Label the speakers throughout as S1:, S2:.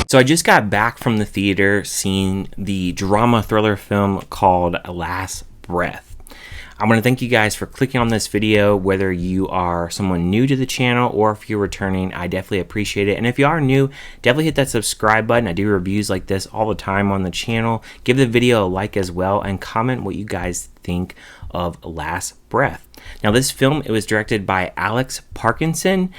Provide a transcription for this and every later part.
S1: So I just got back from the theater seeing the drama thriller film called Last Breath. I want to thank you guys for clicking on this video, whether you are someone new to the channel or if you're returning. I definitely appreciate it. And if you are new, definitely hit that subscribe button. I do reviews like this all the time on the channel. Give the video a like as well and comment what you guys think of Last Breath. Now this film, it was directed by Parkinson,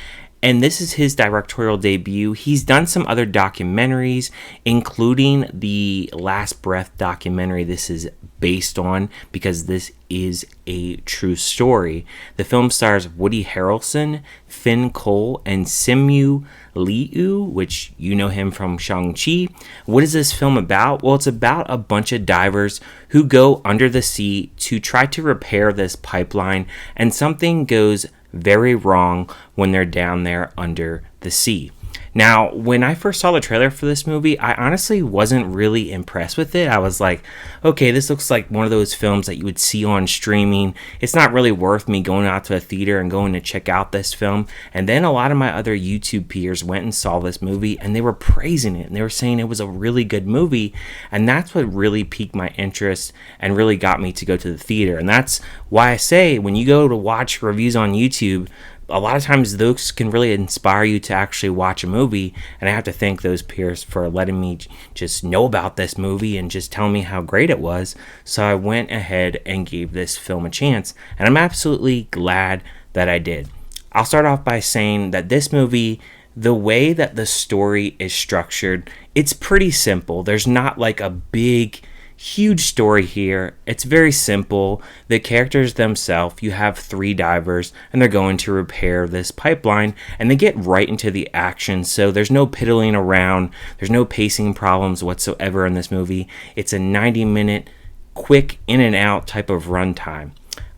S1: and this is his directorial debut. He's done some other documentaries, including the Last Breath documentary this is based on, because this is a true story. The film stars Woody Harrelson, Finn Cole, and Simu Liu, which you know him from Shang-Chi. What is this film about? Well, it's about a bunch of divers who go under the sea to try to repair this pipeline, and something goes very wrong when they're down there under the sea. Now, when I first saw the trailer for this movie, I honestly wasn't really impressed with it. I was like, okay, this looks like one of those films that you would see on streaming. It's not really worth me going out to a theater and going to check out this film. And then a lot of my other YouTube peers went and saw this movie and they were praising it. And they were saying it was a really good movie. And that's what really piqued my interest and really got me to go to the theater. And that's why I say when you go to watch reviews on YouTube, a lot of times those can really inspire you to actually watch a movie, and I have to thank those peers for letting me just know about this movie and just telling me how great it was. So I went ahead and gave this film a chance, and I'm absolutely glad that I did. I'll start off by saying that this movie, the way that the story is structured, it's pretty simple. There's not like a big huge story here. It's very simple. The characters themselves, you have 3 divers and they're going to repair this pipeline, and they get right into the action. So there's no piddling around. There's no pacing problems whatsoever in this movie. It's a 90-minute quick in and out type of runtime.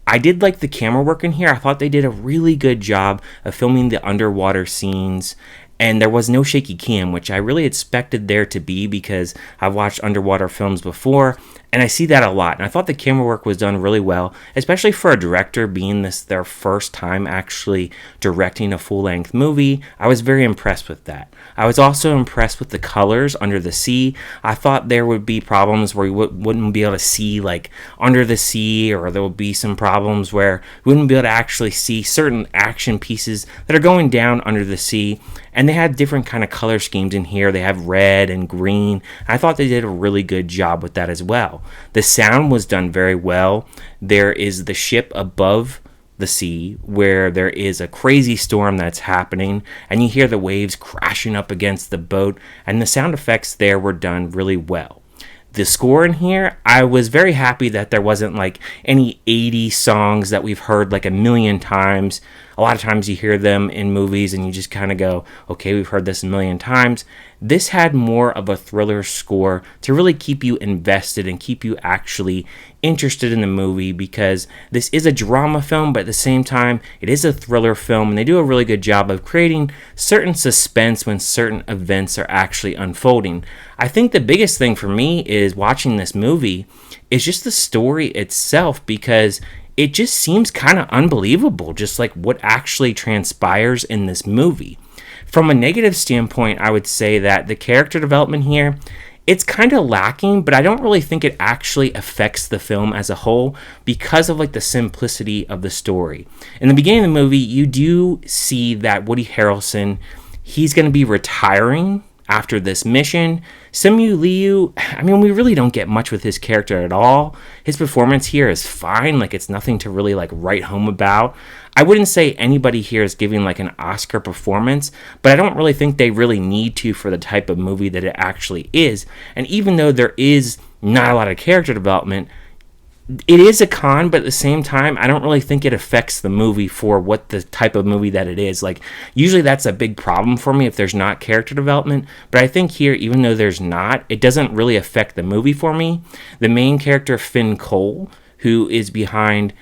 S1: I did like the camera work in here. I thought they did a really good job of filming the underwater scenes. And there was no shaky cam, which I really expected there to be because I've watched underwater films before, and I see that a lot. And I thought the camera work was done really well, especially for a director being this their first time actually directing a full-length movie. I was very impressed with that. I was also impressed with the colors under the sea. I thought there would be problems where you wouldn't be able to see like under the sea, or there would be some problems where we wouldn't be able to actually see certain action pieces that are going down under the sea. And they had different kind of color schemes in here. They have red and green. I thought they did a really good job with that as well. The sound was done very well. There is the ship above the sea where there is a crazy storm that's happening, and you hear the waves crashing up against the boat, and the sound effects there were done really well. The score in here, I was very happy that there wasn't like any 80s songs that we've heard like a million times. A lot of times you hear them in movies and you just kind of go, okay, we've heard this a million times. This had more of a thriller score to really keep you invested and keep you actually interested in the movie, because this is a drama film, but at the same time, it is a thriller film, and they do a really good job of creating certain suspense when certain events are actually unfolding. I think the biggest thing for me is watching this movie is just the story itself, because it just seems kind of unbelievable, just like what actually transpires in this movie. From a negative standpoint, I would say that the character development here, it's kind of lacking, but I don't really think it actually affects the film as a whole because of like the simplicity of the story. In the beginning of the movie, you do see that Woody Harrelson, he's going to be retiring after this mission. Simu Liu, I mean, we really don't get much with his character at all. His performance here is fine, like it's nothing to really like write home about. I wouldn't say anybody here is giving like an Oscar performance, but I don't really think they really need to for the type of movie that it actually is. And even though there is not a lot of character development, it is a con, but at the same time, I don't really think it affects the movie for what the type of movie that it is. Like, usually that's a big problem for me if there's not character development, but I think here, even though there's not, it doesn't really affect the movie for me. The main character, Finn Cole, who is behind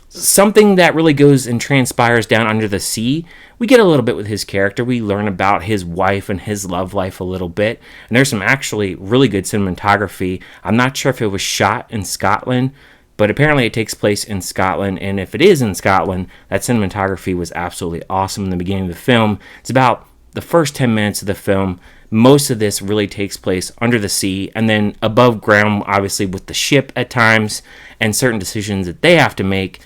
S1: something that really goes and transpires down under the sea. We get a little bit with his character. We learn about his wife and his love life a little bit. And there's some actually really good cinematography. I'm not sure if it was shot in Scotland, but apparently it takes place in Scotland. And if it is in Scotland, that cinematography was absolutely awesome in the beginning of the film. It's about the first 10 minutes of the film, most of this really takes place under the sea, and then above ground, obviously with the ship at times and certain decisions that they have to make.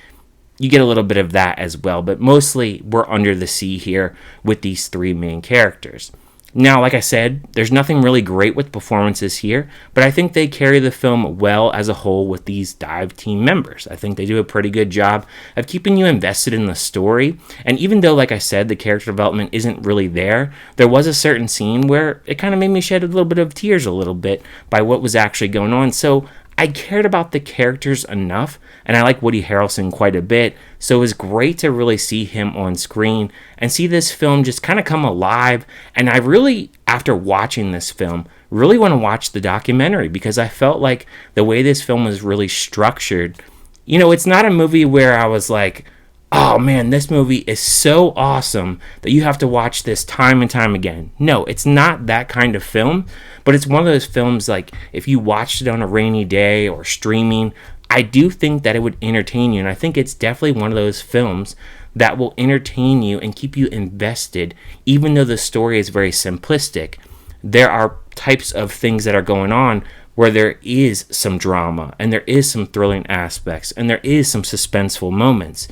S1: You get a little bit of that as well, but mostly we're under the sea here with these three main characters. Now, like I said, there's nothing really great with performances here, but I think they carry the film well as a whole with these dive team members. I think they do a pretty good job of keeping you invested in the story, and even though, like I said, the character development isn't really there was a certain scene where it kind of made me shed a little bit of tears a little bit by what was actually going on. So I cared about the characters enough, and I like Woody Harrelson quite a bit, so it was great to really see him on screen and see this film just kind of come alive. And I really, after watching this film, really want to watch the documentary, because I felt like the way this film was really structured, it's not a movie where I was like, oh man, this movie is so awesome that you have to watch this time and time again. No, it's not that kind of film, but it's one of those films like if you watched it on a rainy day or streaming, I do think that it would entertain you. And I think it's definitely one of those films that will entertain you and keep you invested, even though the story is very simplistic. There are types of things that are going on where there is some drama and there is some thrilling aspects and there is some suspenseful moments,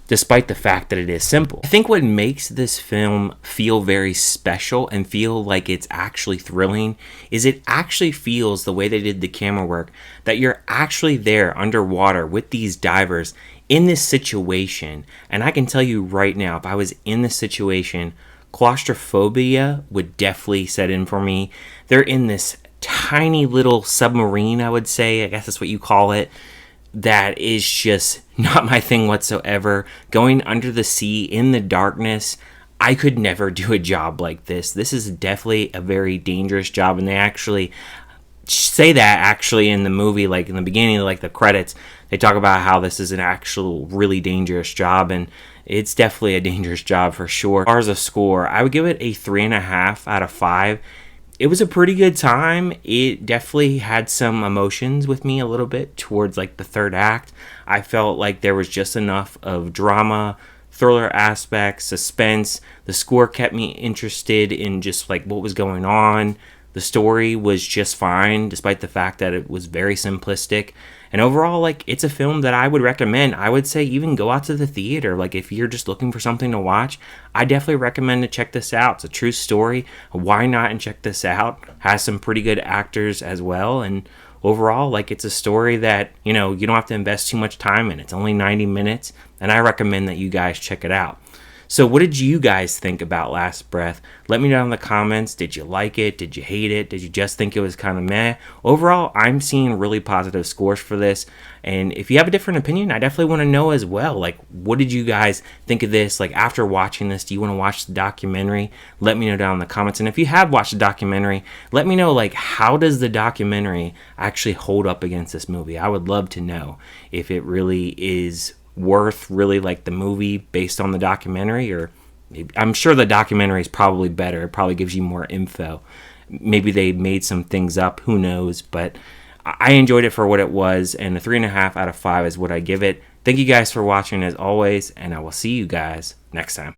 S1: despite the fact that it is simple. I think what makes this film feel very special and feel like it's actually thrilling is it actually feels, the way they did the camera work, that you're actually there underwater with these divers in this situation. And I can tell you right now, if I was in this situation, claustrophobia would definitely set in for me. They're in this tiny little submarine, I would say, I guess that's what you call it, that is just not my thing whatsoever. Going under the sea in the darkness, I could never do a job like this. This is definitely a very dangerous job, and they actually say that actually in the movie, like in the beginning, like the credits, they talk about how this is an actual really dangerous job, and it's definitely a dangerous job for sure. As far as a score, I would give it a 3.5 out of 5. It was a pretty good time. It definitely had some emotions with me a little bit towards like the third act. I felt like there was just enough of drama, thriller aspects, suspense. The score kept me interested in just like what was going on. The story was just fine, despite the fact that it was very simplistic. And overall, like, it's a film that I would recommend. I would say even go out to the theater. Like, if you're just looking for something to watch, I definitely recommend to check this out. It's a true story. Why not and check this out? Has some pretty good actors as well. And overall, like, it's a story that, you don't have to invest too much time in. It's only 90 minutes, and I recommend that you guys check it out. So what did you guys think about Last Breath? Let me know in the comments. Did you like it? Did you hate it? Did you just think it was kind of meh? Overall, I'm seeing really positive scores for this. And if you have a different opinion, I definitely want to know as well. Like, what did you guys think of this? Like, after watching this, do you want to watch the documentary? Let me know down in the comments. And if you have watched the documentary, let me know, like, how does the documentary actually hold up against this movie? I would love to know if it really is worth really like the movie based on the documentary, or maybe, I'm sure the documentary is probably better. It probably gives you more info. Maybe they made some things up, who knows, but I enjoyed it for what it was, and a 3.5 out of 5 is what I give it. Thank you guys for watching as always, and I will see you guys next time.